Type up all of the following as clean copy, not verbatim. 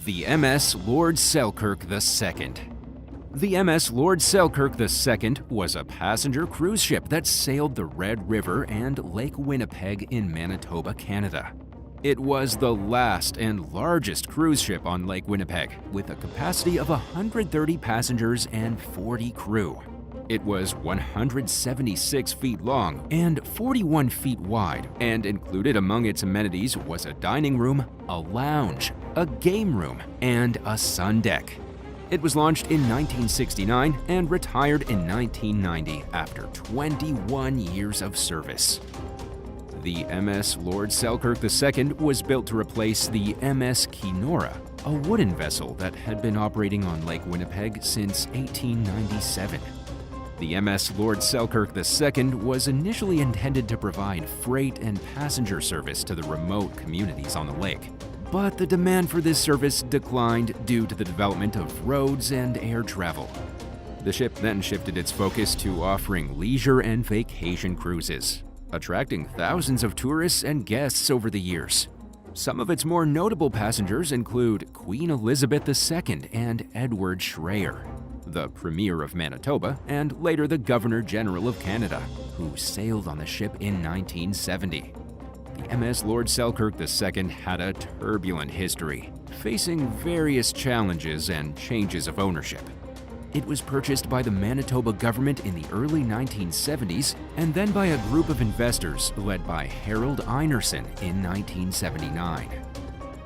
The MS Lord Selkirk II. The MS Lord Selkirk II was a passenger cruise ship that sailed the Red River and Lake Winnipeg in Manitoba, Canada. It was the last and largest cruise ship on Lake Winnipeg, with a capacity of 130 passengers and 40 crew. It was 176 feet long and 41 feet wide, and included among its amenities was a dining room, a lounge, a game room, and a sun deck. It was launched in 1969 and retired in 1990 after 21 years of service. The MS Lord Selkirk II was built to replace the MS Kenora, a wooden vessel that had been operating on Lake Winnipeg since 1897. The MS Lord Selkirk II was initially intended to provide freight and passenger service to the remote communities on the lake, but the demand for this service declined due to the development of roads and air travel. The ship then shifted its focus to offering leisure and vacation cruises, attracting thousands of tourists and guests over the years. Some of its more notable passengers include Queen Elizabeth II and Edward Schreyer, the Premier of Manitoba and later the Governor-General of Canada, who sailed on the ship in 1970. The MS Lord Selkirk II had a turbulent history, facing various challenges and changes of ownership. It was purchased by the Manitoba government in the early 1970s and then by a group of investors led by Harold Einerson in 1979.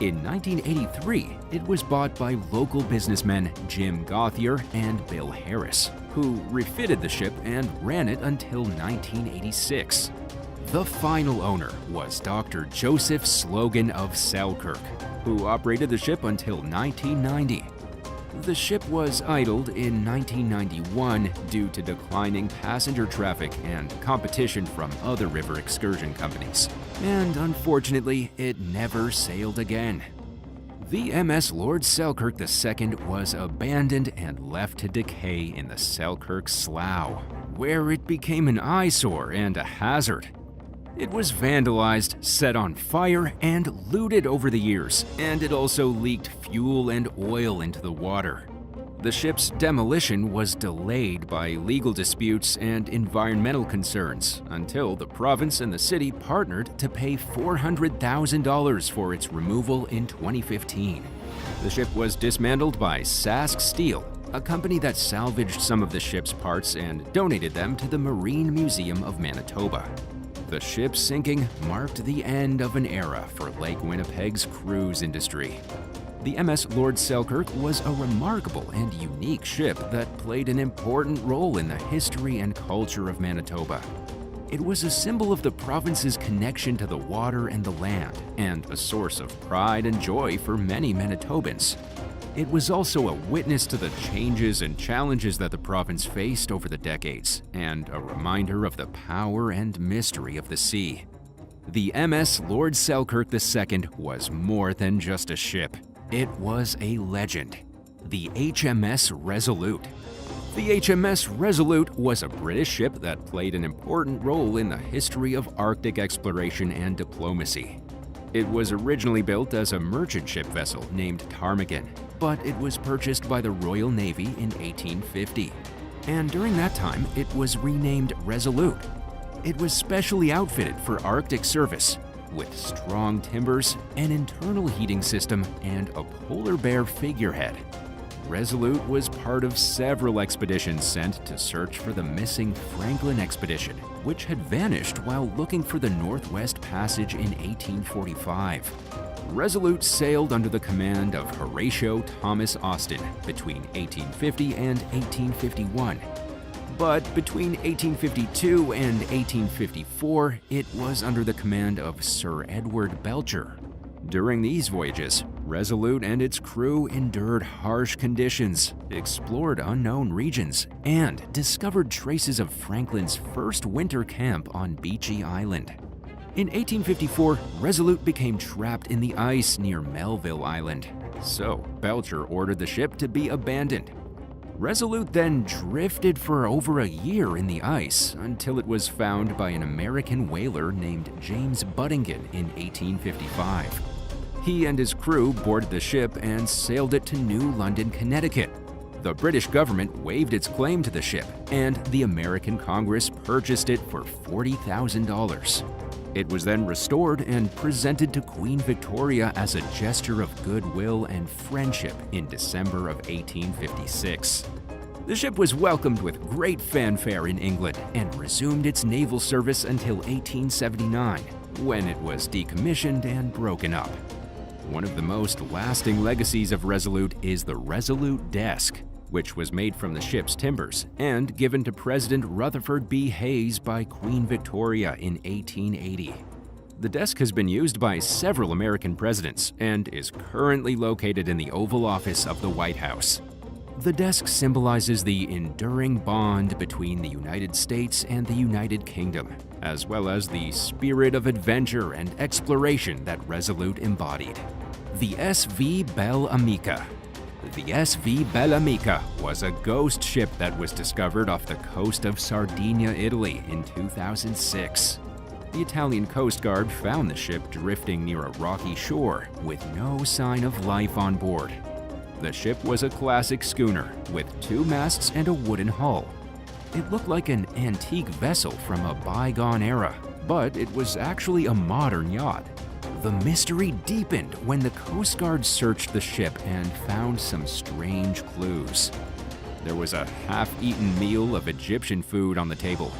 In 1983, it was bought by local businessmen Jim Gauthier and Bill Harris, who refitted the ship and ran it until 1986. The final owner was Dr. Joseph Slogan of Selkirk, who operated the ship until 1990. The ship was idled in 1991 due to declining passenger traffic and competition from other river excursion companies, and unfortunately, it never sailed again. The MS Lord Selkirk II was abandoned and left to decay in the Selkirk Slough, where it became an eyesore and a hazard. It was vandalized, set on fire, and looted over the years, and it also leaked fuel and oil into the water. The ship's demolition was delayed by legal disputes and environmental concerns until the province and the city partnered to pay $400,000 for its removal in 2015. The ship was dismantled by Sask Steel, a company that salvaged some of the ship's parts and donated them to the Marine Museum of Manitoba. The ship's sinking marked the end of an era for Lake Winnipeg's cruise industry. The MS Lord Selkirk was a remarkable and unique ship that played an important role in the history and culture of Manitoba. It was a symbol of the province's connection to the water and the land, and a source of pride and joy for many Manitobans. It was also a witness to the changes and challenges that the province faced over the decades, and a reminder of the power and mystery of the sea. The MS Lord Selkirk II was more than just a ship. It was a legend. The HMS Resolute. The HMS Resolute was a British ship that played an important role in the history of Arctic exploration and diplomacy. It was originally built as a merchant ship vessel named Ptarmigan, but it was purchased by the Royal Navy in 1850. And during that time, it was renamed Resolute. It was specially outfitted for Arctic service, with strong timbers, an internal heating system, and a polar bear figurehead. Resolute was part of several expeditions sent to search for the missing Franklin expedition, which had vanished while looking for the Northwest Passage in 1845. Resolute sailed under the command of Horatio Thomas Austin between 1850 and 1851. But between 1852 and 1854, it was under the command of Sir Edward Belcher. During these voyages, Resolute and its crew endured harsh conditions, explored unknown regions, and discovered traces of Franklin's first winter camp on Beechey Island. In 1854, Resolute became trapped in the ice near Melville Island, so Belcher ordered the ship to be abandoned. Resolute then drifted for over a year in the ice until it was found by an American whaler named James Buddington in 1855. He and his crew boarded the ship and sailed it to New London, Connecticut. The British government waived its claim to the ship, and the American Congress purchased it for $40,000. It was then restored and presented to Queen Victoria as a gesture of goodwill and friendship in December of 1856. The ship was welcomed with great fanfare in England and resumed its naval service until 1879, when it was decommissioned and broken up. One of the most lasting legacies of Resolute is the Resolute Desk, which was made from the ship's timbers and given to President Rutherford B. Hayes by Queen Victoria in 1880. The desk has been used by several American presidents and is currently located in the Oval Office of the White House. The desk symbolizes the enduring bond between the United States and the United Kingdom, as well as the spirit of adventure and exploration that Resolute embodied. The SV Belle Amica. The SV Belle Amica was a ghost ship that was discovered off the coast of Sardinia, Italy in 2006. The Italian Coast Guard found the ship drifting near a rocky shore with no sign of life on board. The ship was a classic schooner with 2 masts and a wooden hull. It looked like an antique vessel from a bygone era, but it was actually a modern yacht. The mystery deepened when the Coast Guard searched the ship and found some strange clues. There was a half-eaten meal of Egyptian food on the table,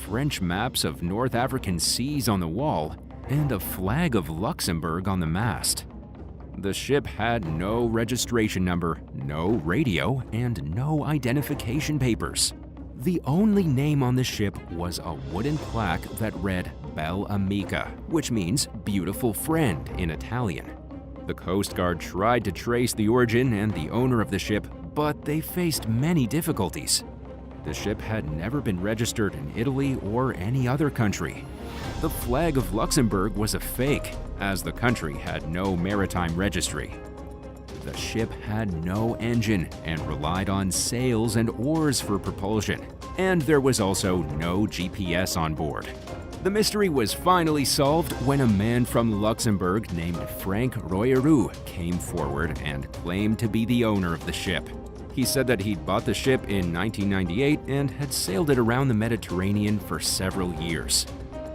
French maps of North African seas on the wall, and a flag of Luxembourg on the mast. The ship had no registration number, no radio, and no identification papers. The only name on the ship was a wooden plaque that read Belle Amica, which means beautiful friend in Italian. The Coast Guard tried to trace the origin and the owner of the ship, but they faced many difficulties. The ship had never been registered in Italy or any other country. The flag of Luxembourg was a fake, as the country had no maritime registry. The ship had no engine and relied on sails and oars for propulsion, and there was also no GPS on board. The mystery was finally solved when a man from Luxembourg named Frank Royeroux came forward and claimed to be the owner of the ship. He said that he'd bought the ship in 1998 and had sailed it around the Mediterranean for several years.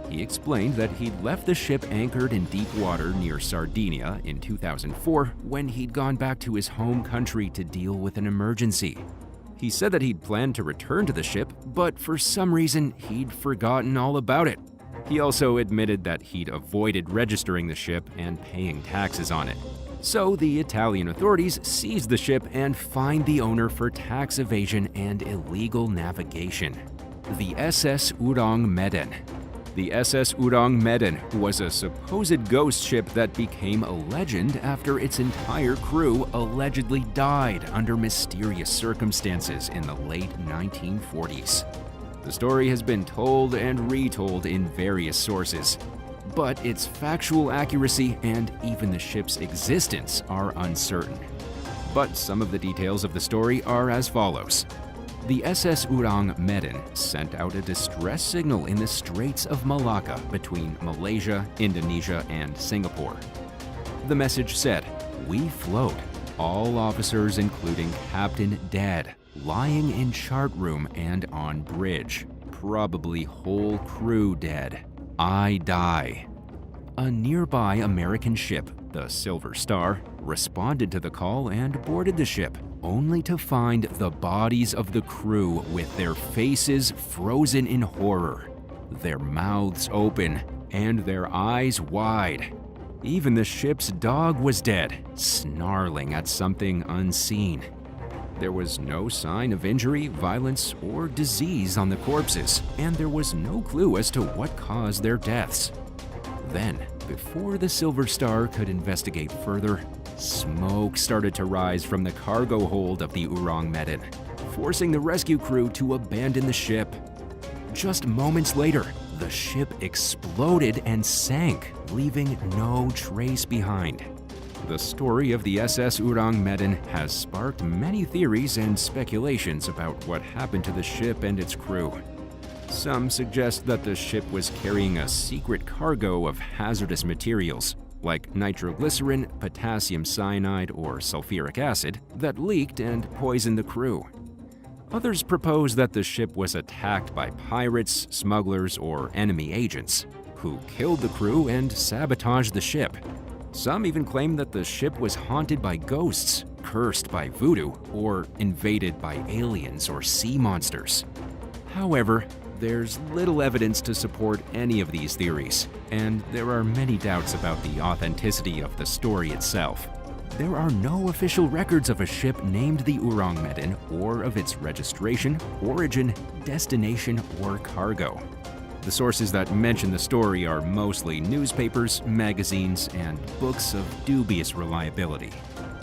He explained that he'd left the ship anchored in deep water near Sardinia in 2004 when he'd gone back to his home country to deal with an emergency. He said that he'd planned to return to the ship, but for some reason he'd forgotten all about it. He also admitted that he'd avoided registering the ship and paying taxes on it. So the Italian authorities seized the ship and fined the owner for tax evasion and illegal navigation. The SS Urang Medan. The SS Urang Medan was a supposed ghost ship that became a legend after its entire crew allegedly died under mysterious circumstances in the late 1940s. The story has been told and retold in various sources, but its factual accuracy and even the ship's existence are uncertain. But some of the details of the story are as follows. The SS Urang Medan sent out a distress signal in the Straits of Malacca between Malaysia, Indonesia, and Singapore. The message said, "We float. All officers, including captain, dead, lying in chart room and on bridge. Probably whole crew dead. I die." A nearby American ship, the Silver Star, responded to the call and boarded the ship, only to find the bodies of the crew with their faces frozen in horror, their mouths open, and their eyes wide. Even the ship's dog was dead, snarling at something unseen. There was no sign of injury, violence, or disease on the corpses, and there was no clue as to what caused their deaths. Then, before the Silver Star could investigate further, smoke started to rise from the cargo hold of the Urang Medan, forcing the rescue crew to abandon the ship. Just moments later, the ship exploded and sank, leaving no trace behind. The story of the SS Urang Medan has sparked many theories and speculations about what happened to the ship and its crew. Some suggest that the ship was carrying a secret cargo of hazardous materials, like nitroglycerin, potassium cyanide, or sulfuric acid, that leaked and poisoned the crew. Others propose that the ship was attacked by pirates, smugglers, or enemy agents, who killed the crew and sabotaged the ship. Some even claim that the ship was haunted by ghosts, cursed by voodoo, or invaded by aliens or sea monsters. However, there's little evidence to support any of these theories, and there are many doubts about the authenticity of the story itself. There are no official records of a ship named the Urang Medan or of its registration, origin, destination, or cargo. The sources that mention the story are mostly newspapers, magazines, and books of dubious reliability,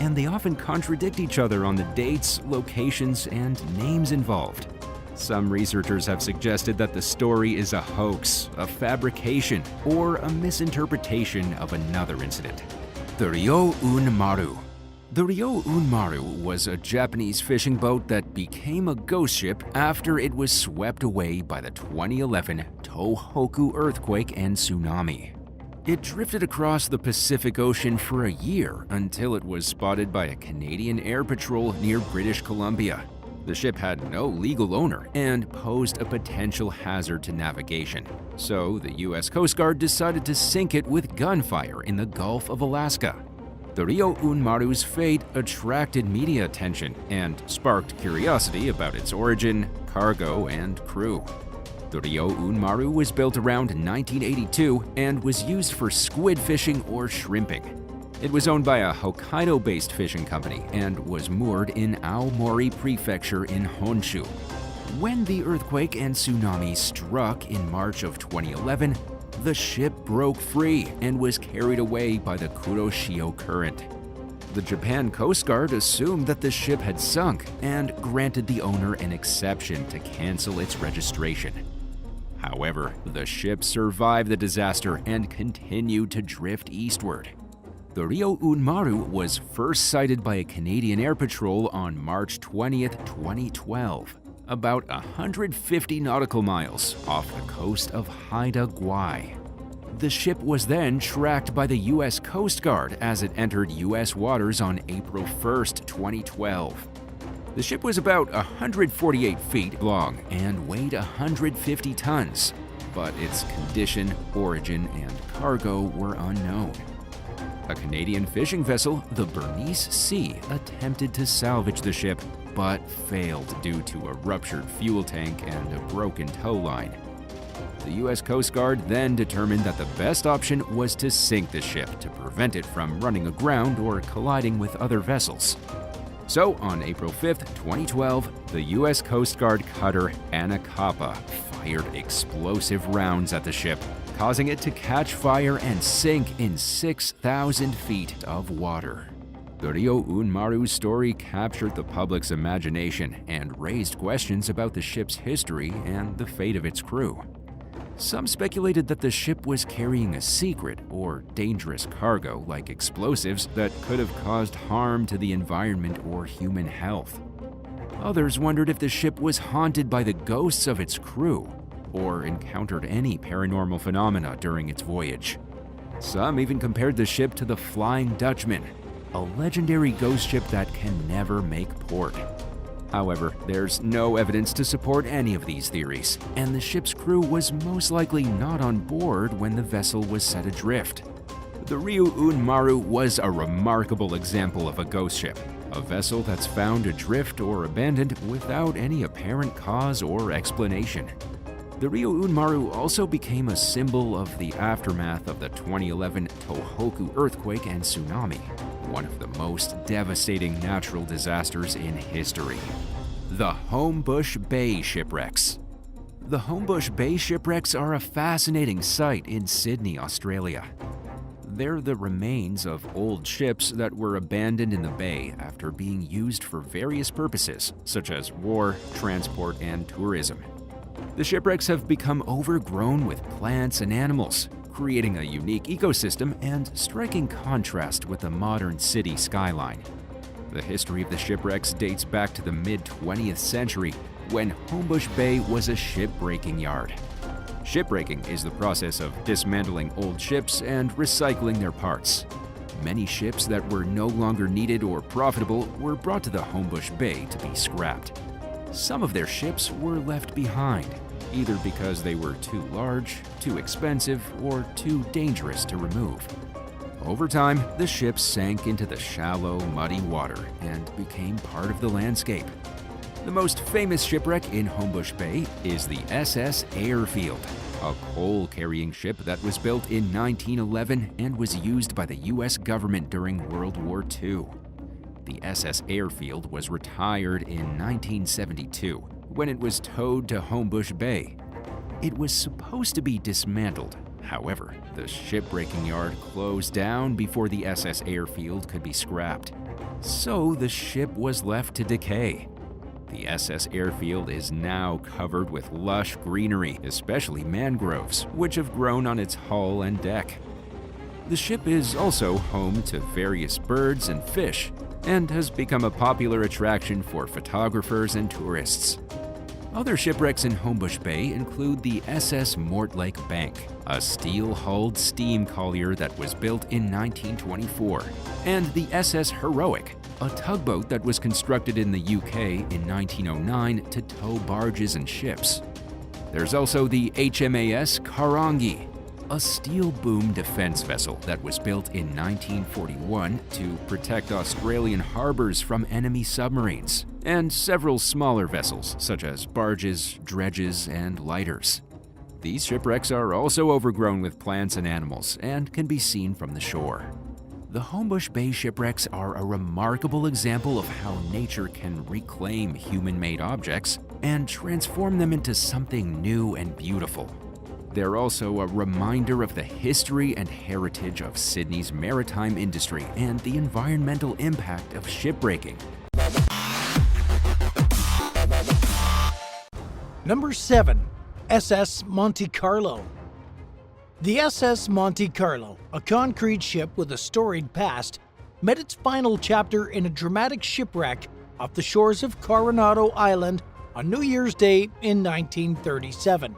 and they often contradict each other on the dates, locations, and names involved. Some researchers have suggested that the story is a hoax, a fabrication, or a misinterpretation of another incident. The Ryo-un Maru. The Ryo-un Maru was a Japanese fishing boat that became a ghost ship after it was swept away by the 2011 Tohoku earthquake and tsunami. It drifted across the Pacific Ocean for a year until it was spotted by a Canadian Air Patrol near British Columbia. The ship had no legal owner and posed a potential hazard to navigation, so the U.S. Coast Guard decided to sink it with gunfire in the Gulf of Alaska. The Ryo-un Maru's fate attracted media attention and sparked curiosity about its origin, cargo, and crew. The Ryo-un Maru was built around 1982 and was used for squid fishing or shrimping. It was owned by a Hokkaido-based fishing company and was moored in Aomori Prefecture in Honshu. When the earthquake and tsunami struck in March of 2011, the ship broke free and was carried away by the Kuroshio Current. The Japan Coast Guard assumed that the ship had sunk and granted the owner an exception to cancel its registration. However, the ship survived the disaster and continued to drift eastward. The Ryo-un Maru was first sighted by a Canadian Air Patrol on March 20, 2012, about 150 nautical miles off the coast of Haida Gwaii. The ship was then tracked by the U.S. Coast Guard as it entered U.S. waters on April 1, 2012. The ship was about 148 feet long and weighed 150 tons, but its condition, origin, and cargo were unknown. A Canadian fishing vessel, the Bernice C, attempted to salvage the ship, but failed due to a ruptured fuel tank and a broken tow line. The U.S. Coast Guard then determined that the best option was to sink the ship to prevent it from running aground or colliding with other vessels. So, on April 5, 2012, the U.S. Coast Guard cutter Anacapa fired explosive rounds at the ship, causing it to catch fire and sink in 6,000 feet of water. The Ryo-un Maru's story captured the public's imagination and raised questions about the ship's history and the fate of its crew. Some speculated that the ship was carrying a secret or dangerous cargo like explosives that could have caused harm to the environment or human health. Others wondered if the ship was haunted by the ghosts of its crew or encountered any paranormal phenomena during its voyage. Some even compared the ship to the Flying Dutchman, a legendary ghost ship that can never make port. However, there's no evidence to support any of these theories, and the ship's crew was most likely not on board when the vessel was set adrift. The Ryo-un Maru was a remarkable example of a ghost ship, a vessel that's found adrift or abandoned without any apparent cause or explanation. The Ryo-un Maru also became a symbol of the aftermath of the 2011 Tohoku earthquake and tsunami, one of the most devastating natural disasters in history. The Homebush Bay Shipwrecks. The Homebush Bay Shipwrecks are a fascinating sight in Sydney, Australia. They're the remains of old ships that were abandoned in the bay after being used for various purposes, such as war, transport, and tourism. The shipwrecks have become overgrown with plants and animals, creating a unique ecosystem and striking contrast with the modern city skyline. The history of the shipwrecks dates back to the mid-20th century, when Homebush Bay was a shipbreaking yard. Shipbreaking is the process of dismantling old ships and recycling their parts. Many ships that were no longer needed or profitable were brought to the Homebush Bay to be scrapped. Some of their ships were left behind, either because they were too large, too expensive, or too dangerous to remove. Over time, the ships sank into the shallow, muddy water and became part of the landscape. The most famous shipwreck in Homebush Bay is the SS Airfield, a coal-carrying ship that was built in 1911 and was used by the U.S. government during World War II. The SS Airfield was retired in 1972 when it was towed to Homebush Bay. It was supposed to be dismantled. However, the shipbreaking yard closed down before the SS Airfield could be scrapped. So the ship was left to decay. The SS Airfield is now covered with lush greenery, especially mangroves, which have grown on its hull and deck. The ship is also home to various birds and fish, and has become a popular attraction for photographers and tourists. Other shipwrecks in Homebush Bay include the SS Mortlake Bank, a steel-hulled steam collier that was built in 1924, and the SS Heroic, a tugboat that was constructed in the UK in 1909 to tow barges and ships. There's also the HMAS Karangi, a steel boom defense vessel that was built in 1941 to protect Australian harbors from enemy submarines, and several smaller vessels such as barges, dredges, and lighters. These shipwrecks are also overgrown with plants and animals and can be seen from the shore. The Homebush Bay shipwrecks are a remarkable example of how nature can reclaim human-made objects and transform them into something new and beautiful. They're also a reminder of the history and heritage of Sydney's maritime industry and the environmental impact of shipbreaking. Number 7. SS Monte Carlo. The SS Monte Carlo, a concrete ship with a storied past, met its final chapter in a dramatic shipwreck off the shores of Coronado Island on New Year's Day in 1937.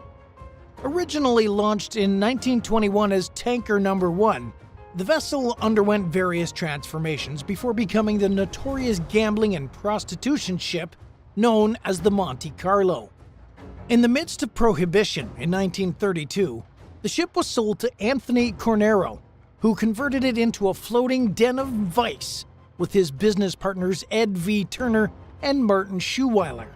Originally launched in 1921 as Tanker No. 1, the vessel underwent various transformations before becoming the notorious gambling and prostitution ship known as the Monte Carlo. In the midst of Prohibition in 1932, the ship was sold to Anthony Cornaro, who converted it into a floating den of vice with his business partners Ed V. Turner and Martin Schuweiler.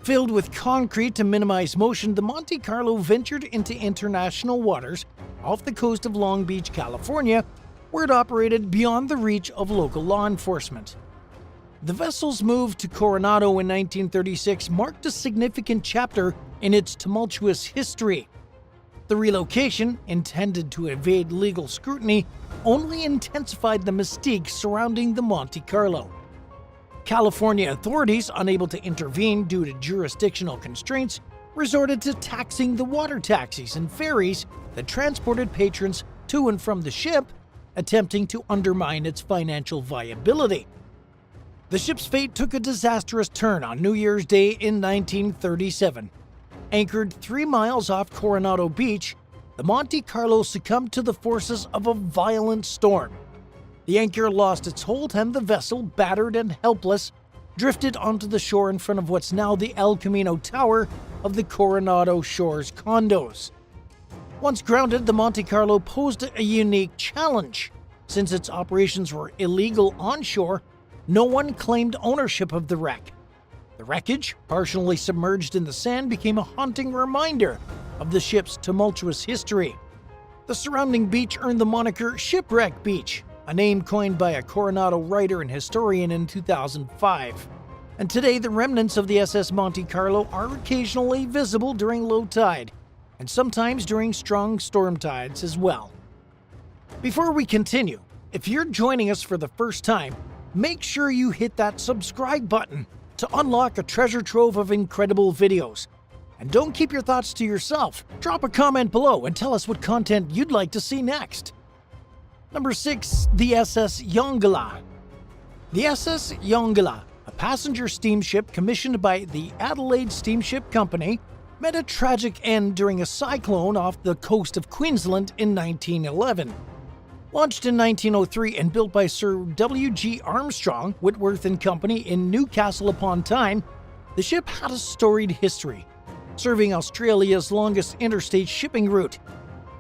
Filled with concrete to minimize motion, the Monte Carlo ventured into international waters off the coast of Long Beach, California, where it operated beyond the reach of local law enforcement. The vessel's move to Coronado in 1936 marked a significant chapter in its tumultuous history. The relocation, intended to evade legal scrutiny, only intensified the mystique surrounding the Monte Carlo. California authorities, unable to intervene due to jurisdictional constraints, resorted to taxing the water taxis and ferries that transported patrons to and from the ship, attempting to undermine its financial viability. The ship's fate took a disastrous turn on New Year's Day in 1937. Anchored 3 miles off Coronado Beach, the Monte Carlo succumbed to the forces of a violent storm. The anchor lost its hold and the vessel, battered and helpless, drifted onto the shore in front of what's now the El Camino Tower of the Coronado Shores condos. Once grounded, the Monte Carlo posed a unique challenge. Since its operations were illegal onshore, no one claimed ownership of the wreck. The wreckage, partially submerged in the sand, became a haunting reminder of the ship's tumultuous history. The surrounding beach earned the moniker Shipwreck Beach, a name coined by a Coronado writer and historian in 2005. And today, the remnants of the SS Monte Carlo are occasionally visible during low tide, and sometimes during strong storm tides as well. Before we continue, if you're joining us for the first time, make sure you hit that subscribe button to unlock a treasure trove of incredible videos. And don't keep your thoughts to yourself. Drop a comment below and tell us what content you'd like to see next. Number 6. The SS Yongala. The SS Yongala, a passenger steamship commissioned by the Adelaide Steamship Company, met a tragic end during a cyclone off the coast of Queensland in 1911. Launched in 1903 and built by Sir W.G. Armstrong, Whitworth and Company in Newcastle upon Tyne, the ship had a storied history, serving Australia's longest interstate shipping route.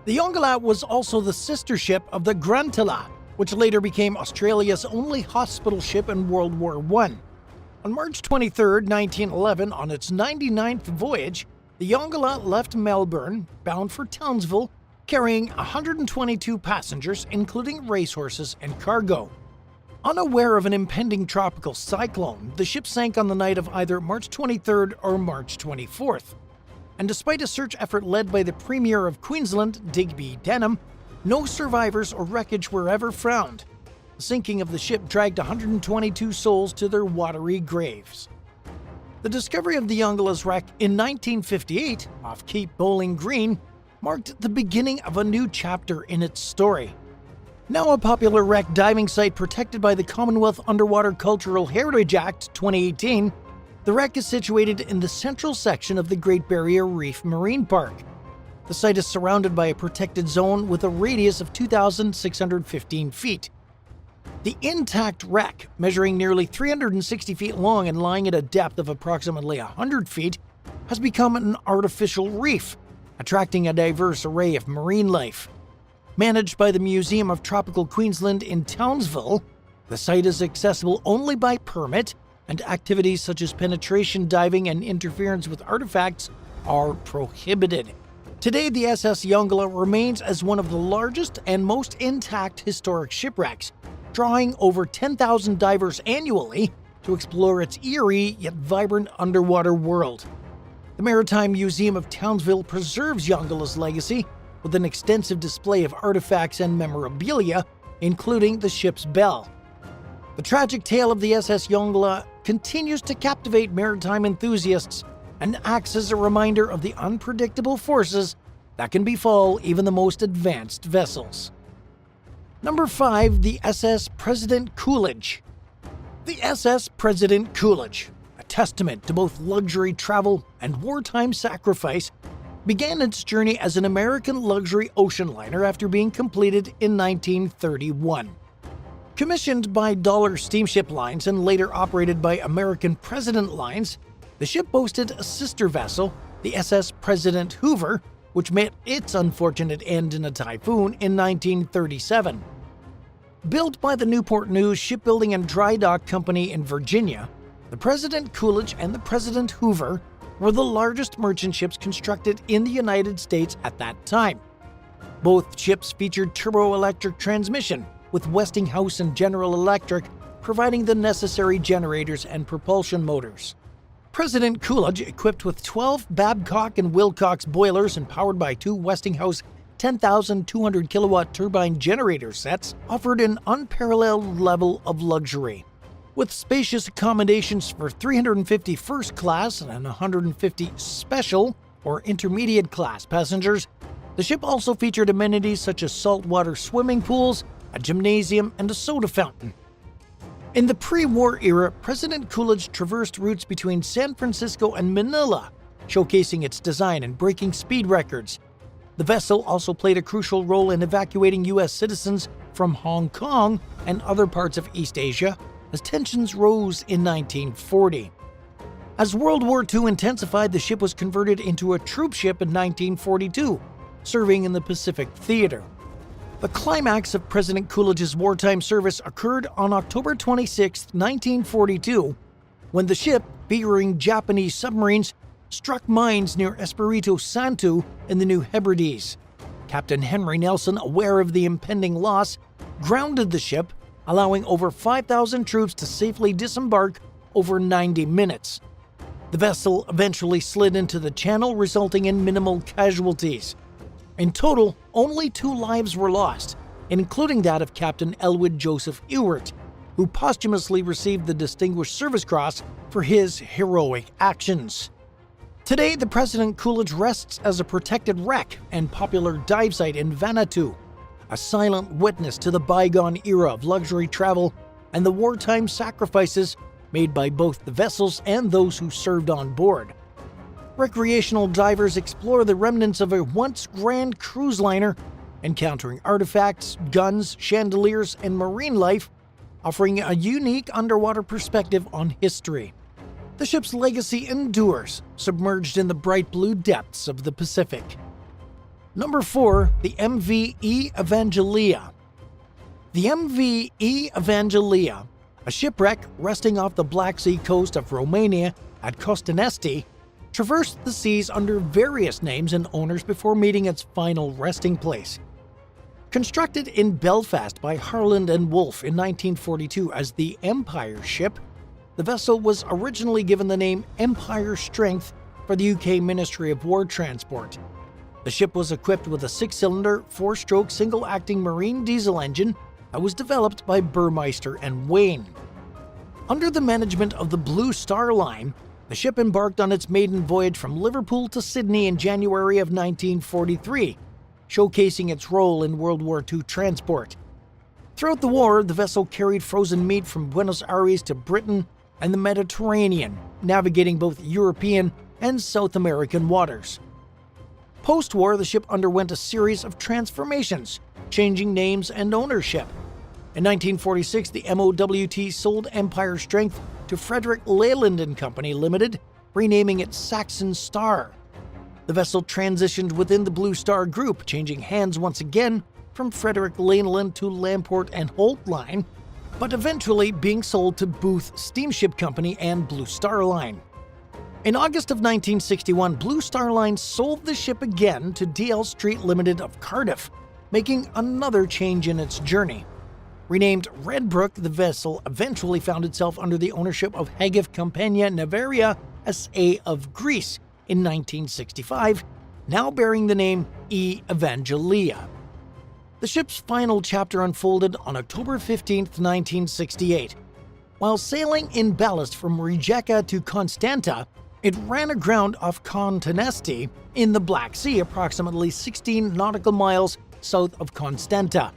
The Yongalat was also the sister ship of the Grantala, which later became Australia's only hospital ship in World War I. On March 23, 1911, on its 99th voyage, the Yongalat left Melbourne, bound for Townsville, carrying 122 passengers, including racehorses and cargo. Unaware of an impending tropical cyclone, the ship sank on the night of either March 23rd or March 24th. And despite a search effort led by the Premier of Queensland, Digby Denham, no survivors or wreckage were ever found. The sinking of the ship dragged 122 souls to their watery graves. The discovery of the Yongala's wreck in 1958, off Cape Bowling Green, marked the beginning of a new chapter in its story. Now a popular wreck diving site protected by the Commonwealth Underwater Cultural Heritage Act 2018, the wreck is situated in the central section of the Great Barrier Reef Marine Park. The site is surrounded by a protected zone with a radius of 2,615 feet. The intact wreck, measuring nearly 360 feet long and lying at a depth of approximately 100 feet, has become an artificial reef, attracting a diverse array of marine life. Managed by the Museum of Tropical Queensland in Townsville, the site is accessible only by permit, and activities such as penetration diving and interference with artifacts are prohibited. Today, the SS Yongala remains as one of the largest and most intact historic shipwrecks, drawing over 10,000 divers annually to explore its eerie yet vibrant underwater world. The Maritime Museum of Townsville preserves Yongala's legacy with an extensive display of artifacts and memorabilia, including the ship's bell. The tragic tale of the SS Yongala continues to captivate maritime enthusiasts and acts as a reminder of the unpredictable forces that can befall even the most advanced vessels. Number 5. The SS President Coolidge. The SS President Coolidge, a testament to both luxury travel and wartime sacrifice, began its journey as an American luxury ocean liner after being completed in 1931. Commissioned by Dollar Steamship Lines and later operated by American President Lines, the ship boasted a sister vessel, the SS President Hoover, which met its unfortunate end in a typhoon in 1937. Built by the Newport News Shipbuilding and Dry Dock Company in Virginia, the President Coolidge and the President Hoover were the largest merchant ships constructed in the United States at that time. Both ships featured turboelectric transmission, with Westinghouse and General Electric providing the necessary generators and propulsion motors. President Coolidge, equipped with 12 Babcock and Wilcox boilers and powered by 2 Westinghouse 10,200 kilowatt turbine generator sets, offered an unparalleled level of luxury. With spacious accommodations for 350 first class and 150 special or intermediate class passengers, the ship also featured amenities such as saltwater swimming pools, a gymnasium, and a soda fountain. In the pre-war era, President Coolidge traversed routes between San Francisco and Manila, showcasing its design and breaking speed records. The vessel also played a crucial role in evacuating U.S. citizens from Hong Kong and other parts of East Asia as tensions rose in 1940. As World War II intensified, the ship was converted into a troop ship in 1942, serving in the Pacific Theater. The climax of President Coolidge's wartime service occurred on October 26, 1942, when the ship, fearing Japanese submarines, struck mines near Espiritu Santo in the New Hebrides. Captain Henry Nelson, aware of the impending loss, grounded the ship, allowing over 5,000 troops to safely disembark over 90 minutes. The vessel eventually slid into the channel, resulting in minimal casualties. In total, only 2 lives were lost, including that of Captain Elwood Joseph Ewart, who posthumously received the Distinguished Service Cross for his heroic actions. Today, the President Coolidge rests as a protected wreck and popular dive site in Vanuatu, a silent witness to the bygone era of luxury travel and the wartime sacrifices made by both the vessels and those who served on board. Recreational divers explore the remnants of a once grand cruise liner, encountering artifacts, guns, chandeliers, and marine life, offering a unique underwater perspective on history. The ship's legacy endures, submerged in the bright blue depths of the Pacific. Number 4. The MV Evangelia. The MV Evangelia, a shipwreck resting off the Black Sea coast of Romania at Costanesti, traversed the seas under various names and owners before meeting its final resting place. Constructed in Belfast by Harland and Wolff in 1942 as the Empire ship, the vessel was originally given the name Empire Strength for the UK Ministry of War Transport. The ship was equipped with a 6-cylinder, 4-stroke single-acting marine diesel engine that was developed by Burmeister and Wain. Under the management of the Blue Star Line, the ship embarked on its maiden voyage from Liverpool to Sydney in January of 1943, showcasing its role in World War II transport. Throughout the war, the vessel carried frozen meat from Buenos Aires to Britain and the Mediterranean, navigating both European and South American waters. Post-war, the ship underwent a series of transformations, changing names and ownership. In 1946, the MOWT sold Empire Strength to Frederick Leyland and Company Limited, renaming it Saxon Star. The vessel transitioned within the Blue Star Group, changing hands once again from Frederick Leyland to Lamport and Holt Line, but eventually being sold to Booth Steamship Company and Blue Star Line. In August of 1961, Blue Star Line sold the ship again to DL Street Limited of Cardiff, making another change in its journey. Renamed Redbrook, the vessel eventually found itself under the ownership of Hagif Compania Navaria S.A. of Greece in 1965, now bearing the name E. Evangelia. The ship's final chapter unfolded on October 15, 1968. While sailing in ballast from Rijeka to Constanta, it ran aground off Costanesti in the Black Sea, approximately 16 nautical miles south of Constanta.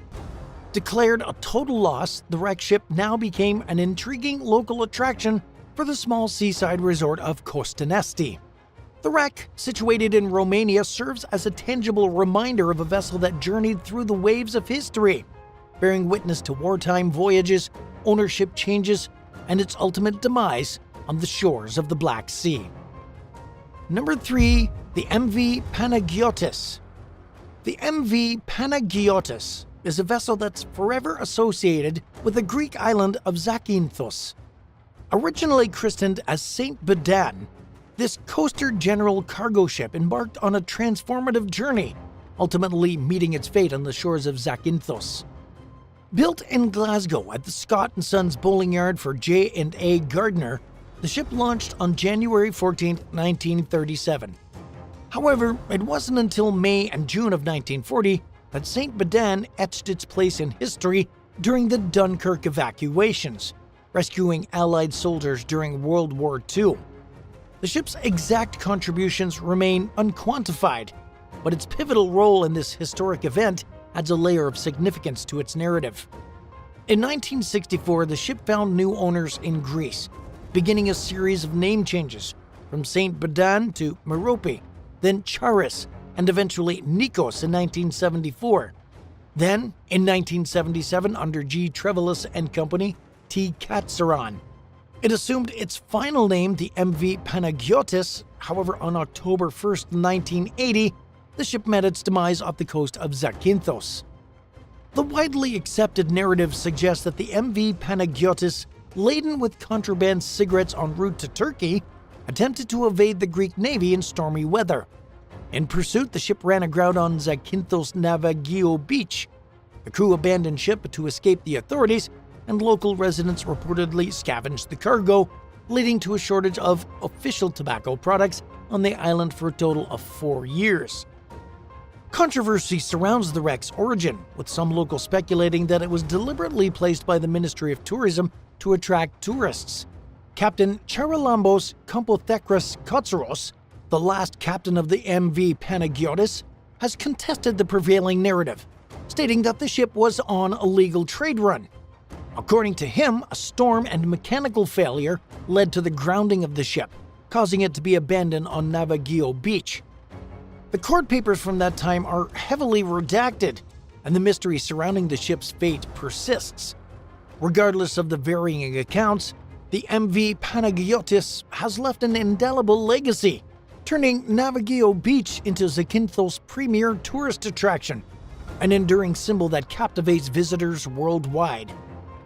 Declared a total loss, the wrecked ship now became an intriguing local attraction for the small seaside resort of Costanesti. The wreck, situated in Romania, serves as a tangible reminder of a vessel that journeyed through the waves of history, bearing witness to wartime voyages, ownership changes, and its ultimate demise on the shores of the Black Sea. Number 3. The MV Panagiotis. The MV Panagiotis is a vessel that's forever associated with the Greek island of Zakynthos. Originally christened as Saint Bedan, this coaster general cargo ship embarked on a transformative journey, ultimately meeting its fate on the shores of Zakynthos. Built in Glasgow at the Scott & Sons bowling yard for J&A Gardner, the ship launched on January 14, 1937. However, it wasn't until May and June of 1940 that Saint Bedan etched its place in history during the Dunkirk evacuations, rescuing Allied soldiers during World War II. The ship's exact contributions remain unquantified, but its pivotal role in this historic event adds a layer of significance to its narrative. In 1964, the ship found new owners in Greece, beginning a series of name changes from Saint Bedan to Merope, then Charis, and eventually Nikos in 1974. Then, in 1977, under G. Trevelyan and Company, T. Katsaron. It assumed its final name, the MV Panagiotis. However, on October 1, 1980, the ship met its demise off the coast of Zakynthos. The widely accepted narrative suggests that the MV Panagiotis, laden with contraband cigarettes en route to Turkey, attempted to evade the Greek Navy in stormy weather. In pursuit, the ship ran aground on Zakynthos Navagio Beach. The crew abandoned ship to escape the authorities, and local residents reportedly scavenged the cargo, leading to a shortage of official tobacco products on the island for a total of 4 years. Controversy surrounds the wreck's origin, with some locals speculating that it was deliberately placed by the Ministry of Tourism to attract tourists. Captain Charalambos Kompothekras Kotsaros, the last captain of the MV Panagiotis, has contested the prevailing narrative, stating that the ship was on a legal trade run. According to him, a storm and mechanical failure led to the grounding of the ship, causing it to be abandoned on Navajo Beach. The court papers from that time are heavily redacted, and the mystery surrounding the ship's fate persists. Regardless of the varying accounts, the MV Panagiotis has left an indelible legacy, turning Navajo Beach into Zakynthos' premier tourist attraction, an enduring symbol that captivates visitors worldwide.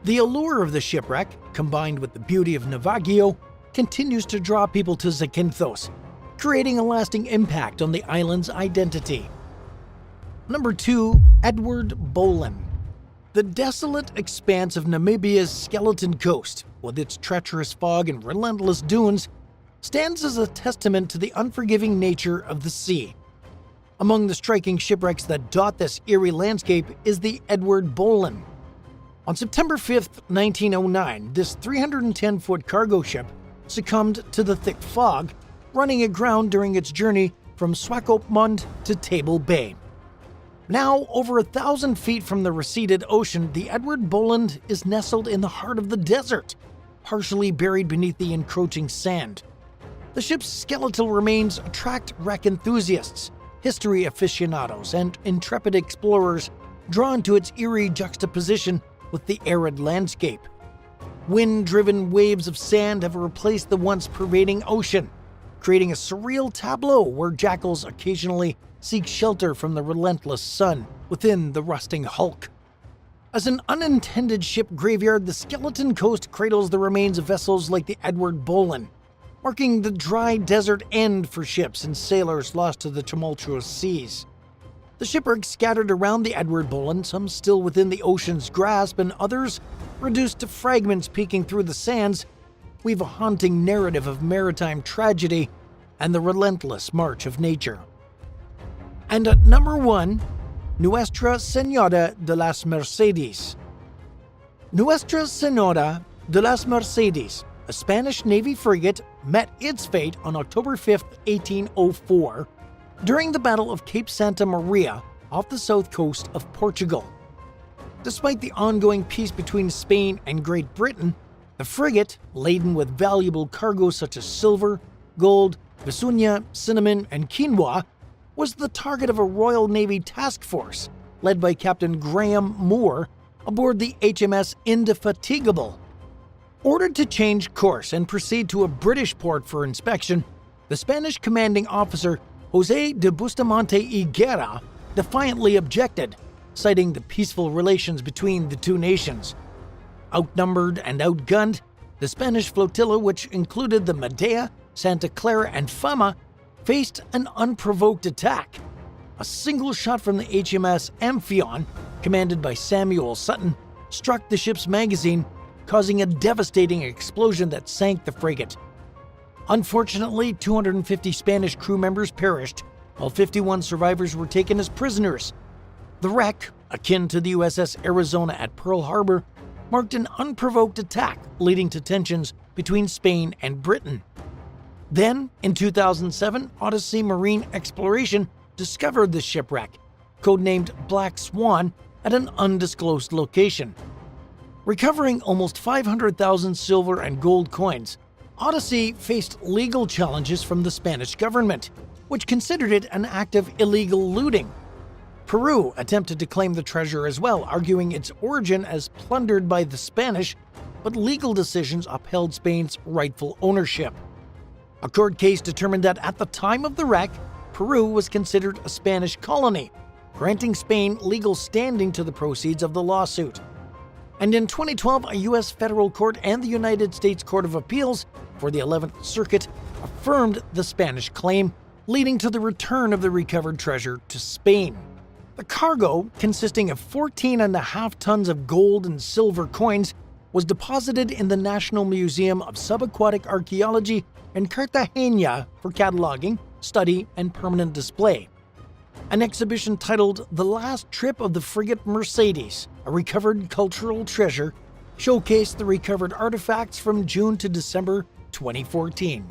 The allure of the shipwreck, combined with the beauty of Navajo, continues to draw people to Zakynthos, creating a lasting impact on the island's identity. Number 2. Edward Bolen. The desolate expanse of Namibia's Skeleton Coast, with its treacherous fog and relentless dunes, stands as a testament to the unforgiving nature of the sea. Among the striking shipwrecks that dot this eerie landscape is the Edward Bolen. On September 5, 1909, this 310-foot cargo ship succumbed to the thick fog, running aground during its journey from Swakopmund to Table Bay. Now, over 1,000 feet from the receded ocean, the Edward Bolen is nestled in the heart of the desert, partially buried beneath the encroaching sand. The ship's skeletal remains attract wreck enthusiasts, history aficionados, and intrepid explorers drawn to its eerie juxtaposition with the arid landscape. Wind-driven waves of sand have replaced the once pervading ocean, creating a surreal tableau where jackals occasionally seek shelter from the relentless sun within the rusting hulk. As an unintended ship graveyard, the Skeleton Coast cradles the remains of vessels like the Edward Bolen, marking the dry desert end for ships and sailors lost to the tumultuous seas. The shipwrecks scattered around the Edward Bolen, some still within the ocean's grasp and others reduced to fragments peeking through the sands, weave a haunting narrative of maritime tragedy and the relentless march of nature. And at number 1, Nuestra Señora de las Mercedes. Nuestra Señora de las Mercedes, a Spanish Navy frigate, met its fate on October 5, 1804, during the Battle of Cape Santa Maria off the south coast of Portugal. Despite the ongoing peace between Spain and Great Britain, the frigate, laden with valuable cargo such as silver, gold, Vicuña, cinnamon, and quinoa, was the target of a Royal Navy task force led by Captain Graham Moore aboard the HMS Indefatigable. Ordered to change course and proceed to a British port for inspection, the Spanish commanding officer José de Bustamante y Guerra defiantly objected, citing the peaceful relations between the two nations. Outnumbered and outgunned, the Spanish flotilla, which included the Medea, Santa Clara, and Fama, faced an unprovoked attack. A single shot from the HMS Amphion, commanded by Samuel Sutton, struck the ship's magazine, causing a devastating explosion that sank the frigate. Unfortunately, 250 Spanish crew members perished, while 51 survivors were taken as prisoners. The wreck, akin to the USS Arizona at Pearl Harbor, marked an unprovoked attack, leading to tensions between Spain and Britain. Then, in 2007, Odyssey Marine Exploration discovered the shipwreck, codenamed Black Swan, at an undisclosed location. Recovering almost 500,000 silver and gold coins, Odyssey faced legal challenges from the Spanish government, which considered it an act of illegal looting. Peru attempted to claim the treasure as well, arguing its origin as plundered by the Spanish, but legal decisions upheld Spain's rightful ownership. A court case determined that at the time of the wreck, Peru was considered a Spanish colony, granting Spain legal standing to the proceeds of the lawsuit. And in 2012, a U.S. federal court and the United States Court of Appeals for the 11th Circuit affirmed the Spanish claim, leading to the return of the recovered treasure to Spain. The cargo, consisting of 14.5 tons of gold and silver coins, was deposited in the National Museum of Subaquatic Archaeology in Cartagena for cataloging, study, and permanent display. An exhibition titled The Last Trip of the Frigate Mercedes, a Recovered Cultural Treasure, showcased the recovered artifacts from June to December 2014.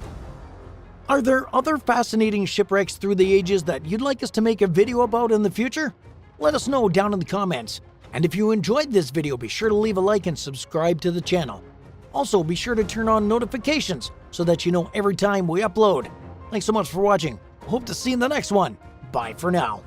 Are there other fascinating shipwrecks through the ages that you'd like us to make a video about in the future? Let us know down in the comments. And if you enjoyed this video, be sure to leave a like and subscribe to the channel. Also, be sure to turn on notifications so that you know every time we upload. Thanks so much for watching. Hope to see you in the next one. Bye for now.